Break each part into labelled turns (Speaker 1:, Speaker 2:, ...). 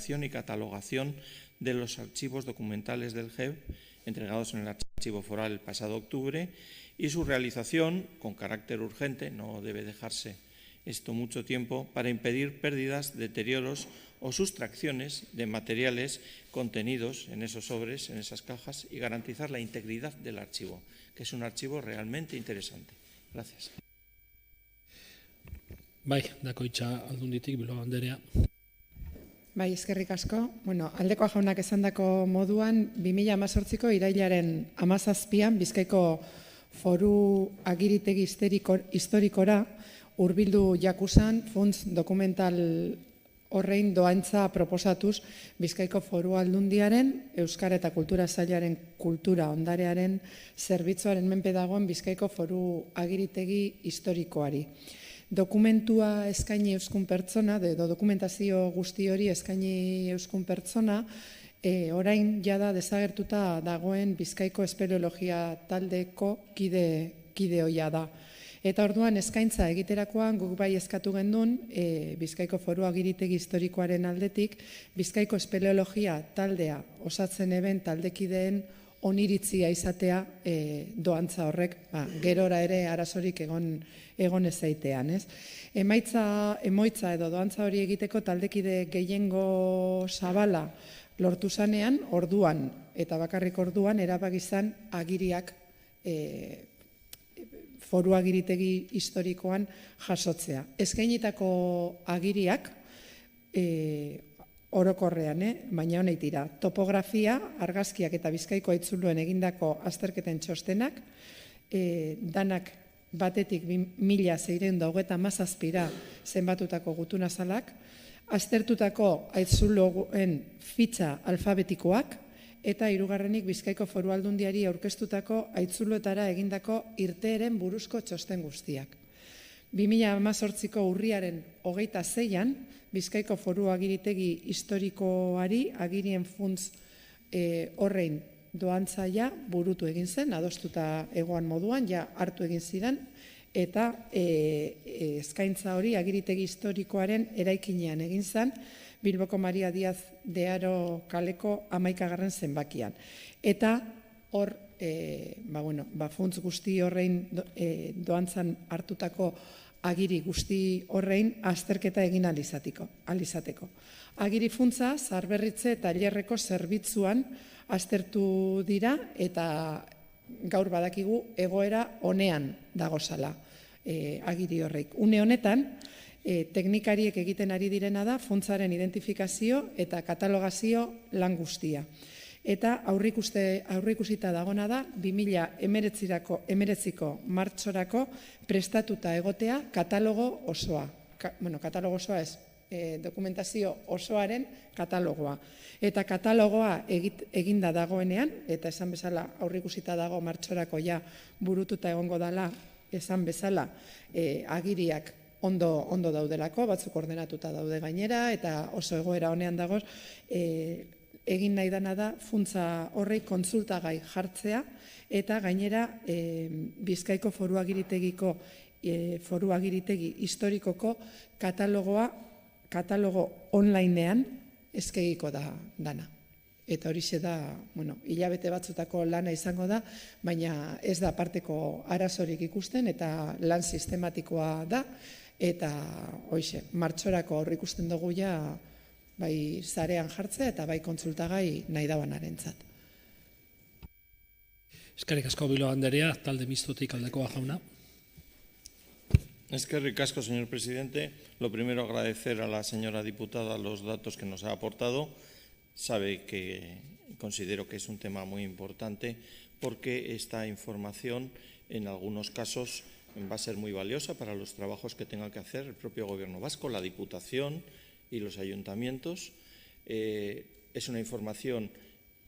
Speaker 1: y catalogación de los archivos documentales del GEB entregados en el Archivo Foral el pasado octubre y su realización con carácter urgente, no debe dejarse esto mucho tiempo, para impedir pérdidas, deterioros o sustracciones de materiales contenidos en esos sobres, en esas cajas, y garantizar la integridad del archivo, que es un archivo realmente interesante. Gracias.
Speaker 2: Bai, Dakoitza Aldunditik, Bilbao Anderea.
Speaker 3: Bai, eskerrik asko. Aldekoa jaunak esandako moduan, 2018ko irailaren 17an Bizkaiko Foru Agiritegi Historikora hurbildu jakusan funts dokumental horrein doantza proposatuz Bizkaiko Foru Aldundiaren, Euskara eta Kultura Sailaren kultura ondarearen zerbitzuaren menpe dagoen Bizkaiko Foru Agiritegi Historikoari. Dokumentua eskaini euskun pertsona, edo dokumentazio guzti hori eskaini euskun pertsona, orain jada desagertuta dagoen Bizkaiko Espeleologia taldeko kide hoia da. Eta orduan eskaintza egiterakoan guk bai eskatu gendun Bizkaiko Foru Agiritegi Historikoaren aldetik Bizkaiko Espeleologia taldea osatzen eben taldekideen oniritzia izatea doantza horrek, gerora ere arazorik egon ezaitean. Emoitza edo doantza hori egiteko taldekide gehiengo zabala lortu zanean, orduan, eta bakarrik orduan, erabakizan agiriak Foru Agiritegi Historikoan jasotzea. Eskainitako agiriak orokorrean, baina honeik dira. Topografia, argazkiak eta Bizkaiko haitzuluen egindako azterketen txostenak, danak batetik 1627 zenbatutako gutunazalak, aztertutako haitzuluen fitxa alfabetikoak, eta hirugarrenik Bizkaiko Foru Aldundiari aurkeztutako haitzuloetara egindako irteeren buruzko txosten guztiak. 2018ko urriaren 26an, Bizkaiko Foru Agiritegi Historikoari agirien funts horrein doantzaia burutu egin zen, adostuta egoan moduan, ja hartu egin ziren, eta eskaintza hori agiritegi historikoaren eraikinean egin zen, Bilboko Maria Diaz de Haro kaleko 11. zenbakian. Eta hor, funts guzti horrein doantzan hartutako agiri guzti horrein azterketa egin alizateko. Agiri funtza, zaharberritze eta tailerreko zerbitzuan aztertu dira eta gaur badakigu egoera honean dagozala agiri horreik. Une honetan, teknikariek egiten ari direna da funtzaren identifikazio eta katalogazio lan guztia. Eta aurrikusita dagona da 2019ko martxorako prestatuta egotea katalogo osoa. Katalogo osoa ez, dokumentazio osoaren katalogoa. Eta katalogoa eginda dagoenean, eta esan bezala aurrikusita dago martxorako ja burututa egongo dela, esan bezala agiriak ondo daudelako, batzuk ordenatuta daude gainera, eta oso egoera honean dagoz, egin nahi dana da funtza horrei kontsultagai jartzea, eta gainera Bizkaiko Foru Agiritegi Historikoko katalogo onlinean eskegiko da dana. Eta horixe da, hilabete batzutako lana izango da, baina ez da parteko arazorik ikusten, eta lan sistematikoa da, eta hoixe, martxorako aurrikusten dugu ja bai zarean jartzea eta bai kontsultagai nahi dauanarentzat.
Speaker 2: Eskerrik asko Bilbao Anderea, talde mistotik Aldekoa jauna.
Speaker 1: Eskerrik asko, señor presidente. Lo primero, agradecer a la señora diputada los datos que nos ha aportado. Sabe que considero que es un tema muy importante porque esta información en algunos casos va a ser muy valiosa para los trabajos que tenga que hacer el propio Gobierno vasco, la Diputación y los ayuntamientos. Es una información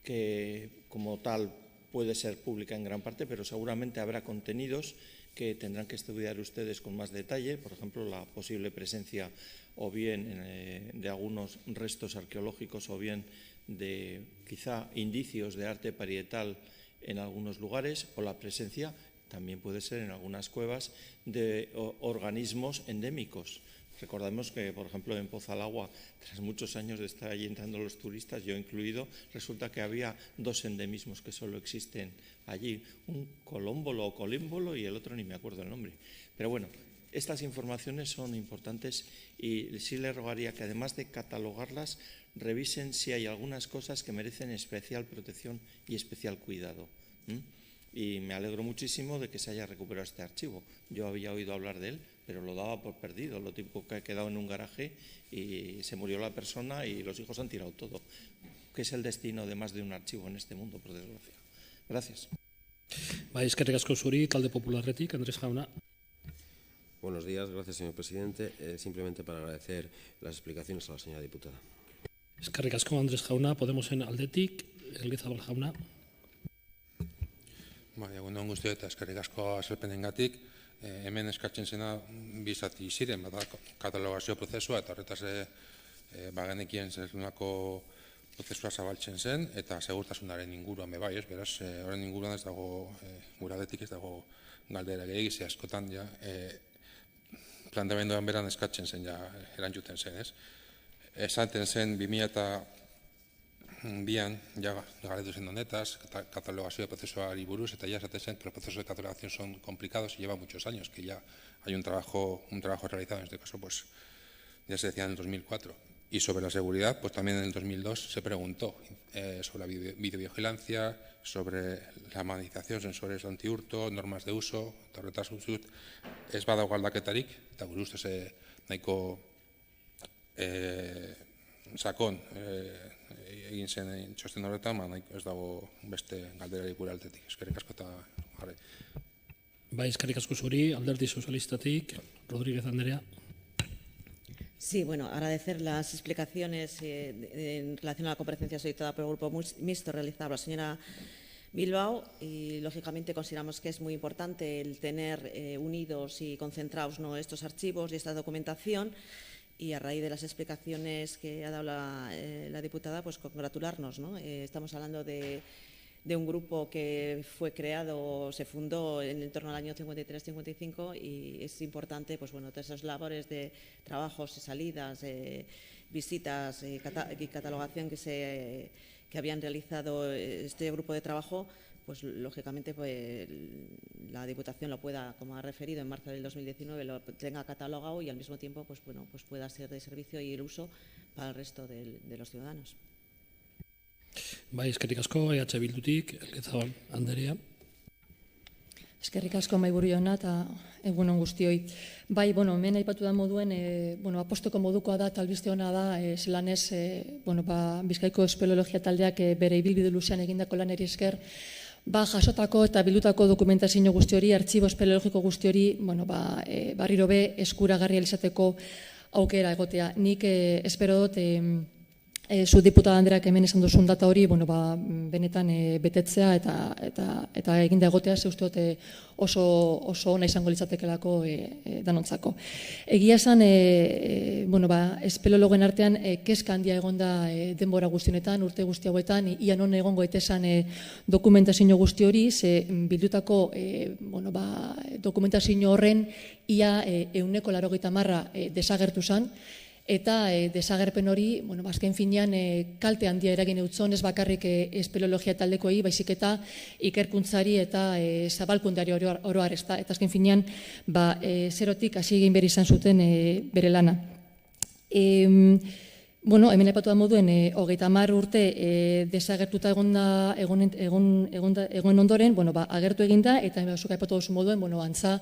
Speaker 1: que, como tal, puede ser pública en gran parte, pero seguramente habrá contenidos que tendrán que estudiar ustedes con más detalle, por ejemplo, la posible presencia o bien de algunos restos arqueológicos o bien de quizá indicios de arte parietal en algunos lugares, o la presencia, también puede ser en algunas cuevas, de organismos endémicos Recordemos que, por ejemplo, en Pozalagua, tras muchos años de estar allí entrando los turistas, yo incluido, resulta que había 2 endemismos que solo existen allí, un colómbolo o colímbolo y el otro ni me acuerdo el nombre. Pero bueno, estas informaciones son importantes y sí le rogaría que, además de catalogarlas, revisen si hay algunas cosas que merecen especial protección y especial cuidado. Y me alegro muchísimo de que se haya recuperado este archivo. Yo había oído hablar de él, pero lo daba por perdido, lo típico que ha quedado en un garaje y se murió la persona y los hijos han tirado todo, que es el destino de más de un archivo en este mundo, por desgracia. Gracias.
Speaker 2: Eskerrik asko zuri, talde popularretik, Andrés Jauna.
Speaker 4: Buenos días, gracias señor presidente. Simplemente para agradecer las explicaciones a la señora diputada.
Speaker 2: Eskerrik asko Andrés Jauna, Podemosen aldetik, Elgezabal Jauna.
Speaker 5: Egun on guztioi eta eskerrik asko azalpenengatik. Hemen eskatzen zena bi zati ziren, bada katalogazio prozesua eta horretaz bagenekien zerunako prozesua zabaltzen zen eta segurtasunaren inguruan bai, ez? Beraz, horren inguruan ez dago, gure aldetik ez dago galdera gehiagiz, askotan ja planteamenduan beran eskatzen zen, ja erantzuten zen, ez? Esaten zen 2002an, ja galetu zen honetaz, catalogazio de procesuari buruz, eta ya esaten zen que los procesos de catalogación son complicados y llevan muchos años, que ya hay un trabajo realizado, en este caso, pues ya se decía en el 2004. Y sobre la seguridad, pues también en el 2002 se preguntó sobre la videovigilancia, sobre la magnetización, sensores antihurto, normas de uso, eta horretaz uzut, ez badago aldaketarik, eta gure ustez nahiko sakon egin zen txosten horretan, ez dago beste galderarik gure aldetik. Eskerrik asko eta jarri.
Speaker 2: Eskerrik asko zuri, Alderdi Sozialistatik, Rodríguez Andrea.
Speaker 6: Sí, bueno, agradecer las explicaciones en relación a la comparecencia solicitada por el Grupo Mixto realizada por la señora Bilbao y, lógicamente, consideramos que es muy importante el tener unidos y concentrados estos archivos y esta documentación. Y a raíz de las explicaciones que ha dado la diputada, pues congratularnos, ¿no? Estamos hablando de un grupo que fue creado, se fundó en torno al año 53-55 y es importante, pues bueno, todas esas labores de trabajos y salidas, visitas y catalogación que habían realizado este grupo de trabajo, pues lógicamente pues, la Diputación lo pueda, como ha referido, en marzo del 2019 lo tenga catalogado y al mismo tiempo pues, bueno, pues pueda ser de servicio y el uso para el resto de los ciudadanos.
Speaker 2: Eskerrik asko, EH Bildutik, Elgezabal Andrea.
Speaker 7: Eskerrik asko mahaiburu jauna eta egun on guztioi. Hemen aipatu da moduen, aposteko modukoa da, albiste ona da, zelanez, Bizkaiko espeleologia taldeak bere ibilbide luzean egindako laneri esker, jasotako eta bildutako dokumentazio guzti hori, artxibo espeleologiko guzti hori, barriro be eskuragarria izateko aukera egotea. Nik espero dut, zu diputada Andreak hemen esan duzun data hori, benetan betetzea eta eginda egotea, ze uste dut oso ona izango litzatekelako danontzako. Egia esan, espeleologoen artean kezka handia egonda denbora guztionetan, urte guzti hauetan, ia non egongo etesan dokumentazio guzti hori, ze bildutako dokumentazio horren ia 180% desagertu zen, eta desagerpen hori, azken finean kalte handia eragin eutzon, ez bakarrik espeleologia taldekoei, baizik eta ikerkuntzari eta zabalkundeari oro har, eta azken finean zerotik hasi egin behar izan zuten bere lana. Hemen aipatu da moduen, 30 urte desagertuta egon ondoren, agertu eginda, eta zuk aipatu duzu moduen, antza,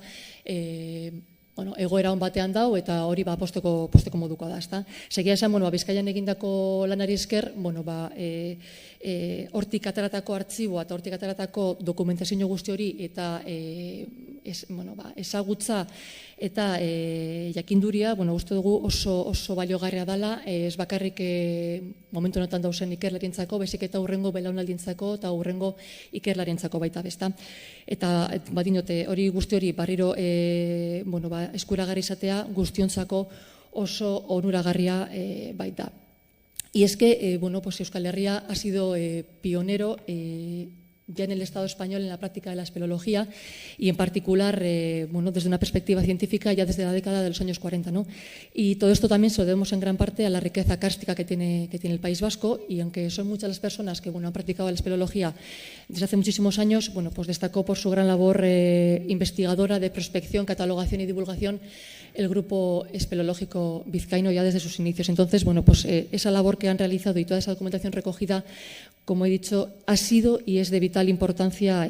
Speaker 7: egoera hon batean dau eta hori posteko modukoa da. Segia esan, Bizkaian egindako lanari esker, hortik ateratako artxiboa eta hortik ateratako dokumentazio guzti hori eta ezagutza eta jakinduria, uste dugu oso baliogarria dela, ez bakarrik momentu honetan dauzen ikerlarientzako, baizik eta hurrengo belaunaldientzako eta hurrengo ikerlarientzako baita besta. Eta badinote hori guzti hori barriro eskuragarri izatea guztiontzako oso onuragarria baita. Y es que Euskal Herria ha sido pionero ya en el Estado español en la práctica de la espeleología y en particular desde una perspectiva científica ya desde la década de los años 40, ¿no? Y todo esto también se lo debemos en gran parte a la riqueza kárstica que tiene el País Vasco, y aunque son muchas las personas que han practicado la espeleología desde hace muchísimos años, pues destacó por su gran labor investigadora de prospección, catalogación y divulgación el grupo espeleológico vizcaíno ya desde sus inicios. Entonces, esa labor que han realizado y toda esa documentación recogida, como he dicho, ha sido y es de vital importancia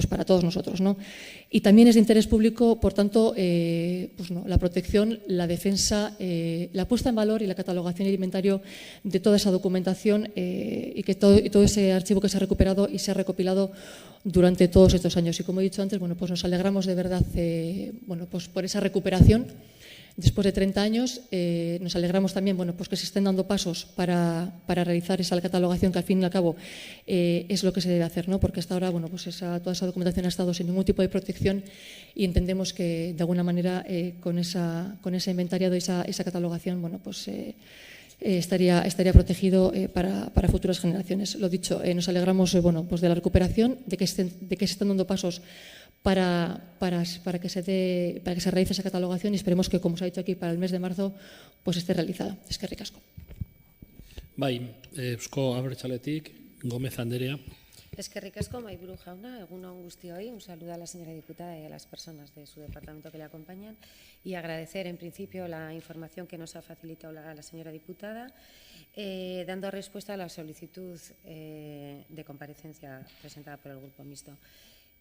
Speaker 7: para todos nosotros, ¿no? Y también es de interés público, por tanto, la protección, la defensa, la puesta en valor y la catalogación y inventario de toda esa documentación y todo ese archivo que se ha recuperado y se ha recopilado durante todos estos años. Y como he dicho antes, nos alegramos de verdad por esa recuperación. Después de 30 años, nos alegramos también que se estén dando pasos para realizar esa catalogación que al fin y al cabo es lo que se debe hacer, ¿no? Porque hasta ahora toda esa documentación ha estado sin ningún tipo de protección y entendemos que de alguna manera con ese inventariado y esa catalogación estaría protegido para futuras generaciones. Lo dicho, nos alegramos de la recuperación, de que se estén dando pasos para que se realice esa catalogación y esperemos que, como se ha dicho aquí, para el mes de marzo esté realizada. Eskerrik asko.
Speaker 2: Bai, Eusko Abertzaletik, Gómez Anderea.
Speaker 8: Eskerrik asko, Mahaiburu Jauna, egun on guztioi. Un saludo a la señora diputada y a las personas de su departamento que le acompañan y agradecer en principio la información que nos ha facilitado la señora diputada, dando respuesta a la solicitud de comparecencia presentada por el Grupo Mixto.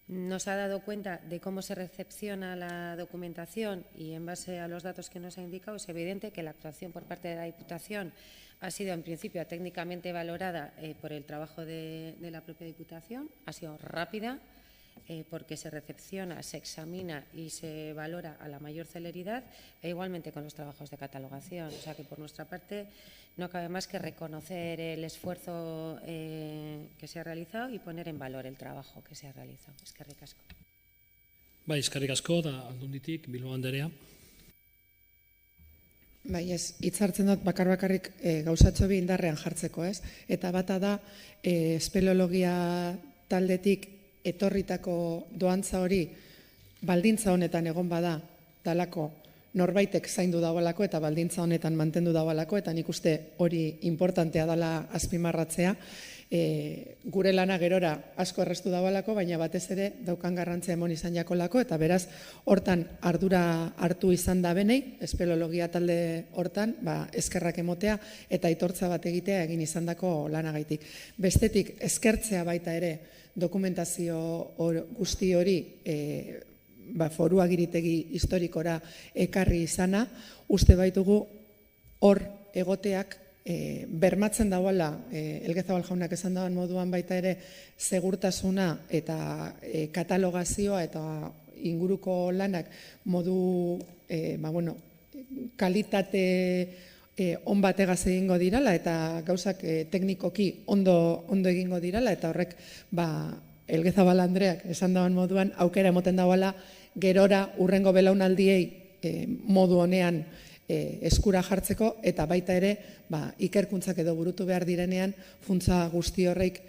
Speaker 8: Nos ha dado cuenta de cómo se recepciona la documentación y en base a los datos que nos ha indicado es evidente que la actuación por parte de la Diputación ha sido en principio técnicamente valorada por el trabajo de la propia Diputación, ha sido rápida porque se recepciona, se examina y se valora a la mayor celeridad e igualmente con los trabajos de catalogación. O sea que por nuestra parte no cabe más que reconocer el esfuerzo que se ha realizado y poner en valor el trabajo que se ha realizado. Eskerrik asko.
Speaker 2: Bai, eskerrik asko, da Aldunditik, Bilbao Anderea.
Speaker 3: Bai, hitz hartzen dut bakarrik gauzatxo bi indarrean jartzeko, ez? Eta bata da, espeleologia taldetik etorritako doantza hori baldintza honetan egon bada dalako norbaitek zaindu dagoelako eta baldintza honetan mantendu dagoelako, eta nik uste hori importantea dela azpimarratzea. Gure lana gerora asko errestu dagoelako, baina batez ere daukan garrantzia emon izan jakolako, eta beraz hortan ardura hartu izan da benei, espeleologia talde hortan, eskerrak emotea eta aitortza bat egitea egin izandako lanagaitik. Bestetik, eskertzea baita ere dokumentazio guzti hori foru agiritegi historikora ekarri izana, uste baitugu hor egoteak bermatzen dagoela, Elgezabal jaunak esan dagoen moduan baita ere, segurtasuna eta katalogazioa eta inguruko lanak modu kalitate on bategaz egingo dirala eta gauzak teknikoki ondo egingo dirala, eta horrek Elgezabal Andreak esan dagoen moduan aukera emoten dagoela gerora urrengo belaunaldiei modu honean eskura jartzeko, eta baita ere ikerkuntzak edo burutu behar direnean funtsa guzti horreik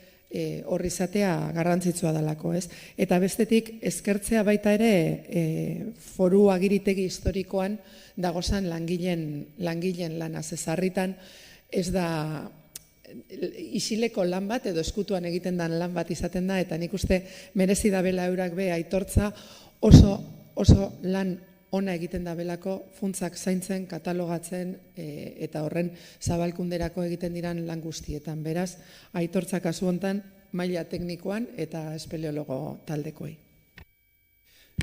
Speaker 3: horri izatea garrantzitsua dalako, ez? Eta bestetik eskertzea baita ere foru agiritegi historikoan dagozan langileen lanaz. Ezarritan ez da isileko lan bat edo eskutuan egiten den lan bat izaten da, eta nik uste merezi dabela eurak be aitortza oso lan ona egiten da belako funtzak zaintzen, katalogatzen eta horren zabalkunderako egiten diran lan guztietan. Beraz, aitortza kasu hontan maila teknikoan eta espeleologo taldekoei.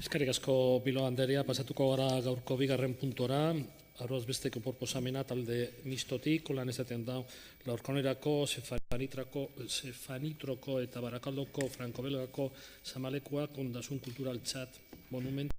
Speaker 2: Eskerrik asko, Bilbao Anderea, pasatuko gara gaurko bigarren puntora, arroz besteko proposamena talde mistotik, lan ezaten da, laurkonerako, Sefanitroko eta Barakaldoko, Franko-Belgako zamalekuak ondasun kulturaltzat monumentu